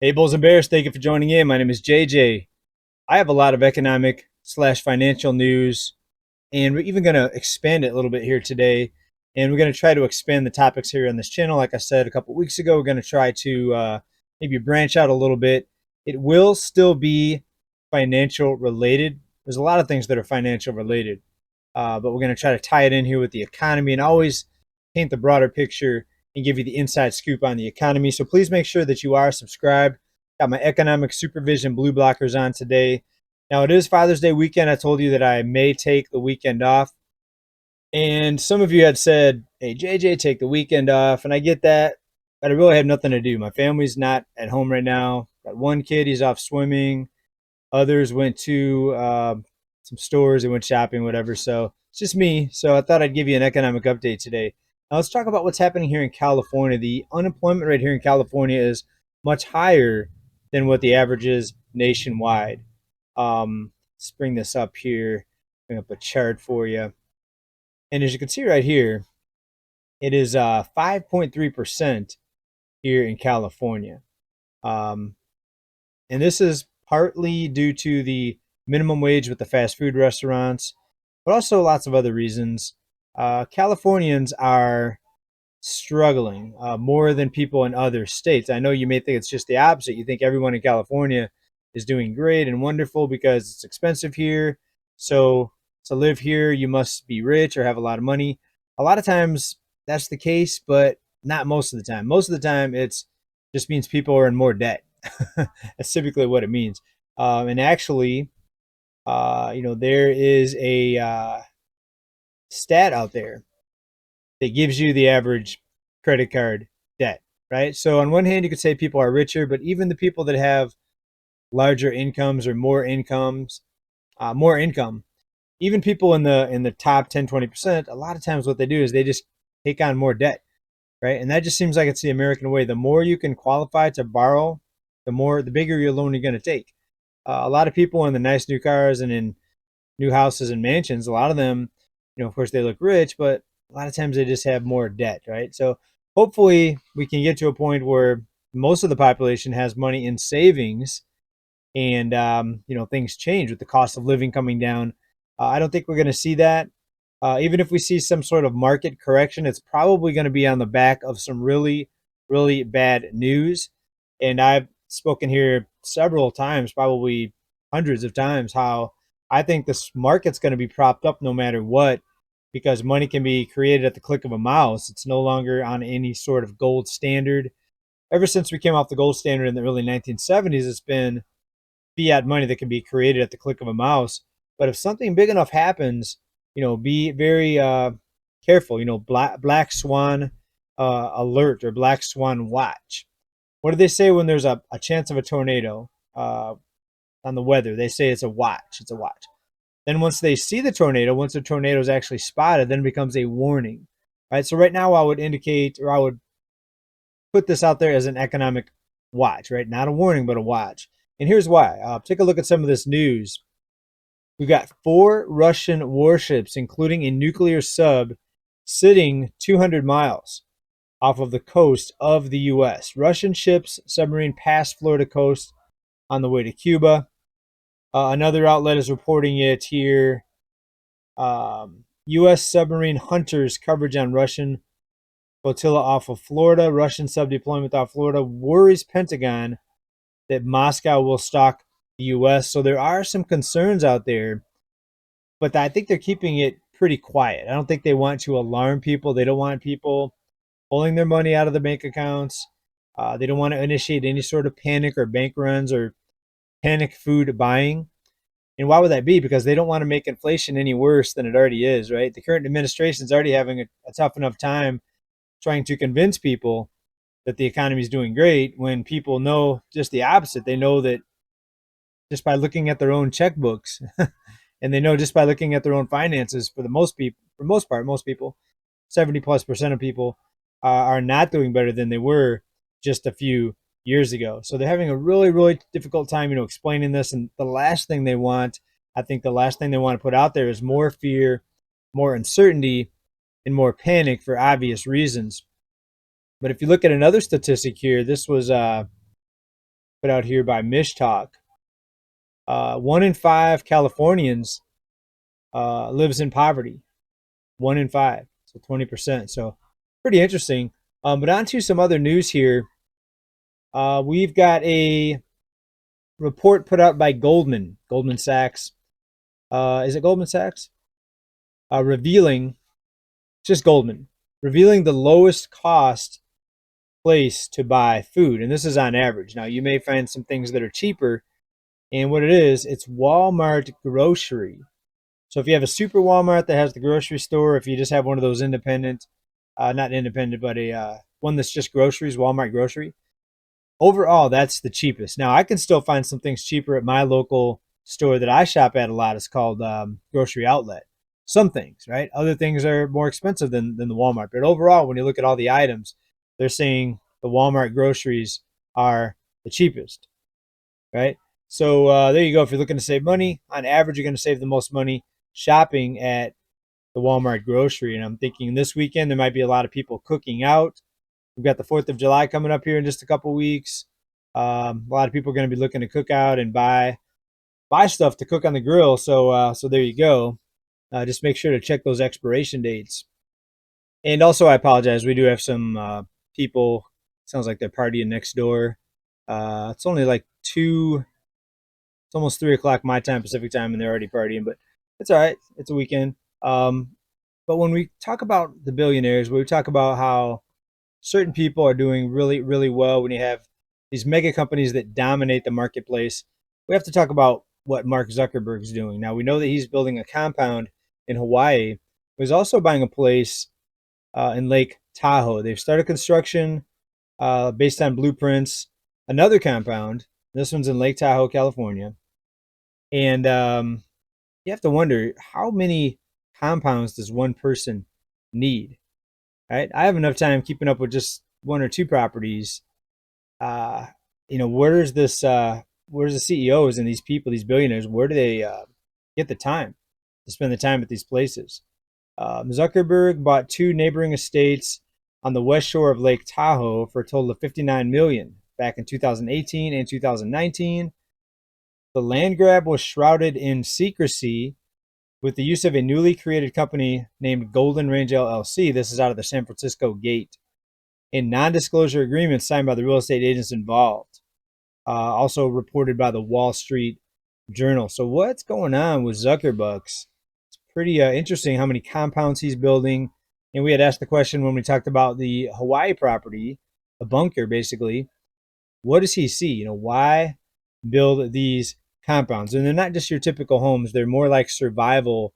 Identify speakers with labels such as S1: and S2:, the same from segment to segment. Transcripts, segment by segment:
S1: Hey, Bulls and Bears, thank you for joining in. My name is JJ. I have a lot of economic slash financial news, and we're even going to expand it a little bit here today. And we're going to try to expand the topics here on this channel. Like I said a couple weeks ago, we're going to try to maybe branch out a little bit. It will still be financial related. There's a lot of things that are financial related, but we're going to try to tie it in here with the economy and always paint the broader picture and give you the inside scoop on the economy. So please make sure that you are subscribed. Got my economic supervision blue blockers on today. Now it is Father's Day weekend. I told you that I may take the weekend off. And some of you had said, hey, JJ, take the weekend off. And I get that, but I really have nothing to do. My family's not at home right now. Got one kid, he's off swimming. Others went to some stores, they went shopping, whatever. So it's just me. So I thought I'd give you an economic update today. Now let's talk about what's happening here in California. The unemployment rate here in California is much higher than what the average is nationwide. Let's bring this up here, bring up a chart for you. And as you can see right here, it is 5.3% here in California. Um, and this is partly due to the minimum wage with the fast food restaurants, but also lots of other reasons. Californians are struggling more than people in other states. I know you may think it's just the opposite. You think everyone in California is doing great and wonderful because it's expensive here. So to live here, you must be rich or have a lot of money. A lot of times that's the case, but not most of the time. Most of the time, it's just means people are in more debt. That's typically what it means. And actually, there is a stat out there that gives you the average credit card debt, right? So on one hand, you could say people are richer, but even the people that have larger incomes or more income, even people in the top 10, 20%, a lot of times what they do is they just take on more debt, right? And that just seems like it's the American way. The more you can qualify to borrow, the bigger your loan you're going to take. A lot of people in the nice new cars and in new houses and mansions, a lot of them, of course, they look rich, but a lot of times they just have more debt, right? So hopefully we can get to a point where most of the population has money in savings, and things change with the cost of living coming down. I don't think we're going to see that. Even if we see some sort of market correction, it's probably going to be on the back of some really, really bad news. And I've spoken here several times, probably hundreds of times, how I think this market's going to be propped up no matter what, because money can be created at the click of a mouse. It's no longer on any sort of gold standard. Ever since we came off the gold standard in the early 1970s, it's been fiat money that can be created at the click of a mouse. But if something big enough happens, be very careful. Black swan alert or black swan watch. What do they say when there's a chance of a tornado on the weather? They say it's a watch. It's a watch. Then once they see the tornado, once the tornado is actually spotted, then it becomes a warning. Right. So right now, I would indicate, or I would put this out there as an economic watch. Right, not a warning, but a watch. And here's why. Take a look at some of this news. We've got 4 Russian warships, including a nuclear sub, sitting 200 miles off of the coast of the U.S. Russian ships submarine past Florida coast on the way to Cuba. Another outlet is reporting it here. U.S. submarine hunters coverage on Russian flotilla off of Florida. Russian sub deployment off Florida worries Pentagon that Moscow will stalk the U.S. So there are some concerns out there, but I think they're keeping it pretty quiet. I don't think they want to alarm people. They don't want people pulling their money out of the bank accounts. They don't want to initiate any sort of panic or bank runs or panic food buying. And why would that be? Because they don't want to make inflation any worse than it already is, right? The current administration is already having a tough enough time trying to convince people that the economy is doing great when people know just the opposite. They know that just by looking at their own checkbooks, and they know just by looking at their own finances, for the most people, for most part, most people, 70+% of people are not doing better than they were just a few years ago. So they're having a really, really difficult time, explaining this. And the last thing they want, I think the last thing they want to put out there is more fear, more uncertainty, and more panic for obvious reasons. But if you look at another statistic here, this was put out here by Mishtalk. 1 in 5 Californians lives in poverty. 1 in 5, so 20%. So pretty interesting. But on to some other news here. We've got a report put out by Goldman Sachs. Is it Goldman Sachs? Revealing, just Goldman, revealing the lowest cost place to buy food. And this is on average. Now, you may find some things that are cheaper. And what it is, it's Walmart grocery. So if you have a super Walmart that has the grocery store, if you just have one of those independent, not independent, but a one that's just groceries, Walmart grocery, overall, that's the cheapest. Now, I can still find some things cheaper at my local store that I shop at a lot. It's called Grocery Outlet. Some things, right? Other things are more expensive than the Walmart. But overall, when you look at all the items, they're saying the Walmart groceries are the cheapest, right? So there you go. If you're looking to save money, on average, you're going to save the most money shopping at the Walmart grocery. And I'm thinking this weekend there might be a lot of people cooking out. We've got the 4th of July coming up here in just a couple weeks. A lot of people are going to be looking to cook out and buy stuff to cook on the grill. So there you go. Just make sure to check those expiration dates. And also, I apologize. We do have some people. Sounds like they're partying next door. It's only like 2. It's almost 3 o'clock my time, Pacific time, and they're already partying. But it's all right. It's a weekend. But when we talk about the billionaires, we talk about how certain people are doing really, really well. When you have these mega companies that dominate the marketplace, we have to talk about what Mark Zuckerberg's doing. Now, we know that he's building a compound in Hawaii, but he's also buying a place in Lake Tahoe. They've started construction based on blueprints. Another compound. This one's in Lake Tahoe, California. And you have to wonder, how many compounds does one person need? Right? I have enough time keeping up with just 1 or 2 properties. Uh, where's the CEOs and these people, these billionaires, where do they get the time to spend the time at these places? Zuckerberg bought 2 neighboring estates on the west shore of Lake Tahoe for a total of $59 million back in 2018 and 2019. The land grab was shrouded in secrecy with the use of a newly created company named Golden Range LLC. This is out of the San Francisco Gate. And non-disclosure agreements signed by the real estate agents involved. Also reported by the Wall Street Journal. So what's going on with Zuckerbucks? It's pretty interesting how many compounds he's building. And we had asked the question when we talked about the Hawaii property, the bunker basically. What does he see? Why build these compounds? And they're not just your typical homes. They're more like survival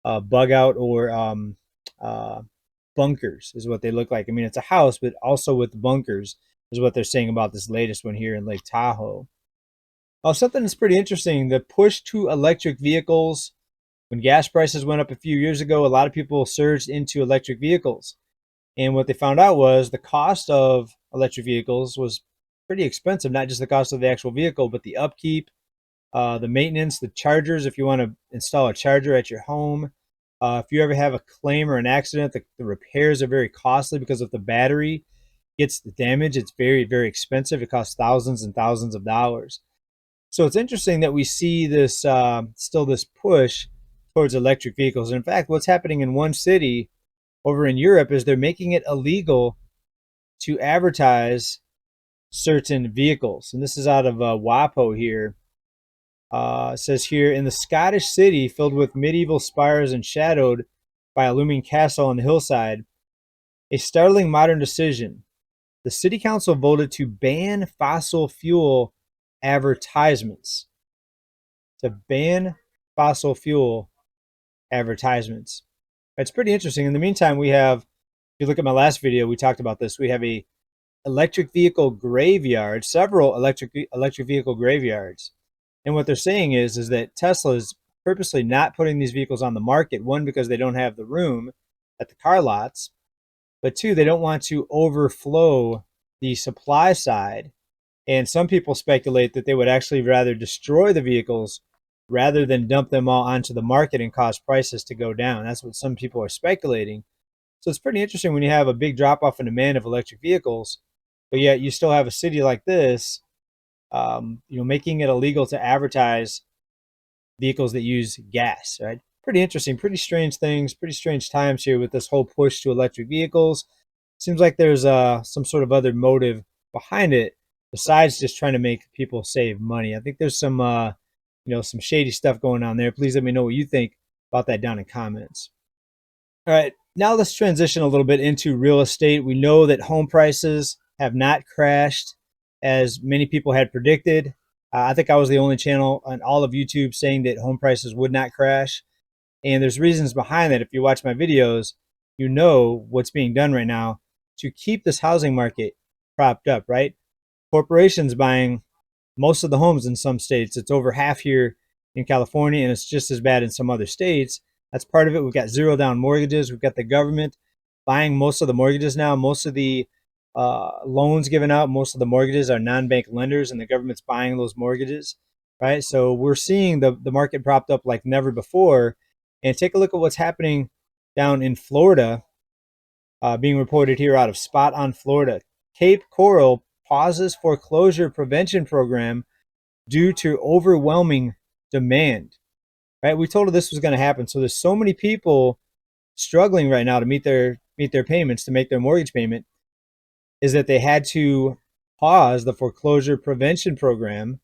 S1: bug out or bunkers is what they look like. I mean, it's a house, but also with bunkers is what they're saying about this latest one here in Lake Tahoe. Something that's pretty interesting, the push to electric vehicles. When gas prices went up a few years ago, a lot of people surged into electric vehicles. And what they found out was the cost of electric vehicles was pretty expensive, not just the cost of the actual vehicle, but the upkeep, the maintenance, the chargers, if you want to install a charger at your home. If you ever have a claim or an accident, the repairs are very costly because if the battery gets damaged, it's very, very expensive. It costs thousands and thousands of dollars. So it's interesting that we see this still this push towards electric vehicles. And in fact, what's happening in one city over in Europe is they're making it illegal to advertise certain vehicles. And this is out of WAPO here. It says here, in the Scottish city filled with medieval spires and shadowed by a looming castle on the hillside, a startling modern decision. The city council voted to ban fossil fuel advertisements. To ban fossil fuel advertisements. It's pretty interesting. In the meantime, we have, if you look at my last video, we talked about this. We have a electric vehicle graveyard, several electric vehicle graveyards. And what they're saying is that Tesla is purposely not putting these vehicles on the market. One, because they don't have the room at the car lots, but 2, they don't want to overflow the supply side. And some people speculate that they would actually rather destroy the vehicles rather than dump them all onto the market and cause prices to go down. That's what some people are speculating. So it's pretty interesting when you have a big drop off in demand of electric vehicles, but yet you still have a city like this making it illegal to advertise vehicles that use gas, right? Pretty interesting, pretty strange things, pretty strange times here with this whole push to electric vehicles. Seems like there's some sort of other motive behind it besides just trying to make people save money. I think there's some shady stuff going on there. Please let me know what you think about that down in comments. All right, now let's transition a little bit into real estate. We know that home prices have not crashed as many people had predicted. I think I was the only channel on all of YouTube saying that home prices would not crash. And there's reasons behind that. If you watch my videos, you know what's being done right now to keep this housing market propped up, right? Corporations buying most of the homes in some states. It's over half here in California, and it's just as bad in some other states. That's part of it. We've got zero down mortgages. We've got the government buying most of the mortgages now. Most of the loans given out, most of the mortgages are non-bank lenders, and the government's buying those mortgages, right? So we're seeing the market propped up like never before. And take a look at what's happening down in Florida, being reported here out of Spot on Florida. Cape Coral pauses foreclosure prevention program due to overwhelming demand. Right? We told her this was going to happen. So there's so many people struggling right now to meet their payments, to make their mortgage payment, is that they had to pause the foreclosure prevention program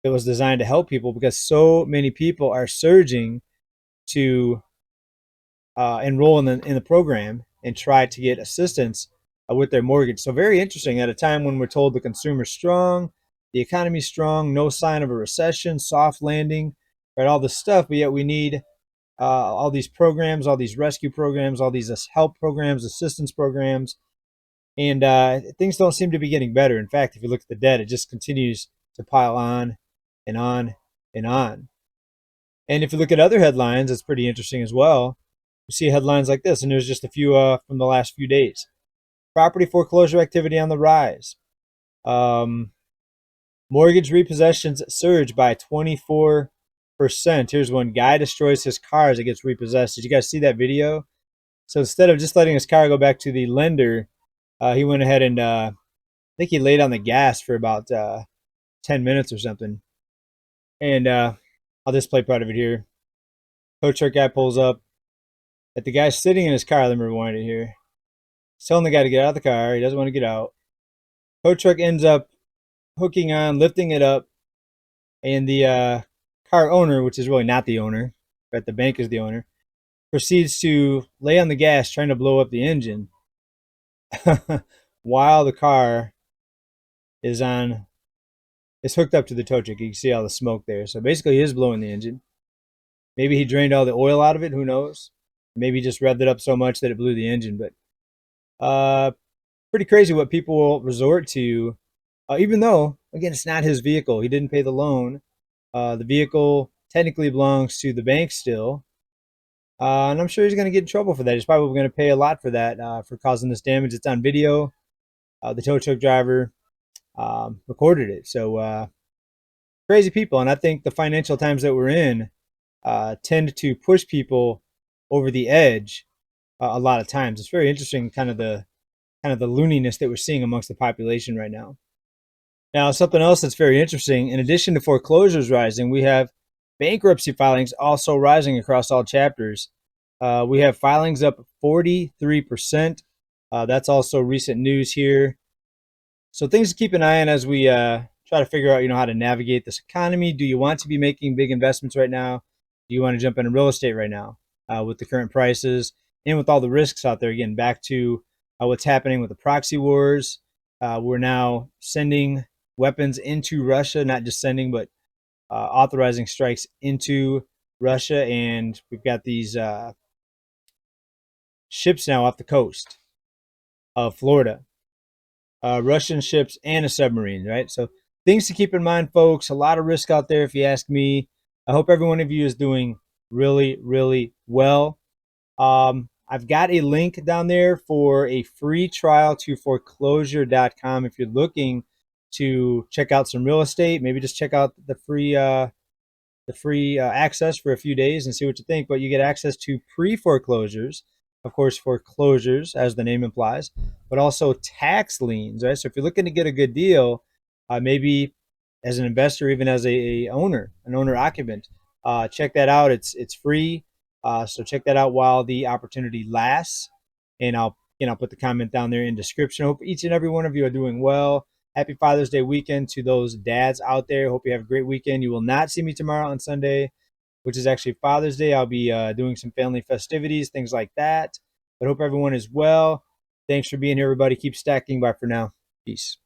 S1: that was designed to help people because so many people are surging to enroll in the program and try to get assistance with their mortgage. So very interesting at a time when we're told the consumer's strong, the economy's strong, no sign of a recession, soft landing, right? All this stuff, but yet we need all these programs, all these rescue programs, all these help programs, assistance programs, and things don't seem to be getting better. In fact, if you look at the debt, it just continues to pile on and on and on. And if you look at other headlines, it's pretty interesting as well. You see headlines like this, and there's just a few from the last few days. Property foreclosure activity on the rise. Mortgage repossessions surge by 24%. Here's one: guy destroys his car as it gets repossessed. Did you guys see that video? So instead of just letting his car go back to the lender, he went ahead and I think he laid on the gas for about 10 minutes or something. And I'll just play part of it here. Tow truck guy pulls up. At the guy sitting in his car, let me rewind it here. He's telling the guy to get out of the car. He doesn't want to get out. Tow truck ends up hooking on, lifting it up, and the car owner, which is really not the owner, but the bank is the owner, proceeds to lay on the gas, trying to blow up the engine, while the car is hooked up to the tow truck. You can see all the smoke there. So basically, he is blowing the engine. Maybe he drained all the oil out of it. Who knows? Maybe he just revved it up so much that it blew the engine. But pretty crazy what people will resort to, even though, again, it's not his vehicle. He didn't pay the loan. The vehicle technically belongs to the bank still. And I'm sure he's going to get in trouble for that. He's probably going to pay a lot for that, for causing this damage. It's on video. The tow truck driver recorded it. So crazy people. And I think the financial times that we're in tend to push people over the edge a lot of times. It's very interesting, kind of the looniness that we're seeing amongst the population right now. Now, something else that's very interesting, in addition to foreclosures rising, we have bankruptcy filings also rising across all chapters. We have filings up 43%. That's also recent news here. So things to keep an eye on as we try to figure out, how to navigate this economy. Do you want to be making big investments right now? Do you want to jump into real estate right now with the current prices and with all the risks out there? Again, back to what's happening with the proxy wars. We're now sending weapons into Russia, not just sending, but authorizing strikes into Russia. And we've got these ships now off the coast of Florida, Russian ships and a submarine, right? So things to keep in mind, folks. A lot of risk out there, if you ask me. I hope every one of you is doing really, really well. I've got a link down there for a free trial to foreclosure.com if you're looking to check out some real estate. Maybe just check out the free access for a few days and see what you think. But you get access to pre-foreclosures, of course, foreclosures, as the name implies, but also tax liens, right? So if you're looking to get a good deal, maybe as an investor, even as a owner, an owner occupant. Check that out. It's free. So check that out while the opportunity lasts. And I'll put the comment down there in description. Hope each and every one of you are doing well. Happy Father's Day weekend to those dads out there. Hope you have a great weekend. You will not see me tomorrow on Sunday, which is actually Father's Day. I'll be doing some family festivities, things like that. But hope everyone is well. Thanks for being here, everybody. Keep stacking. Bye for now. Peace.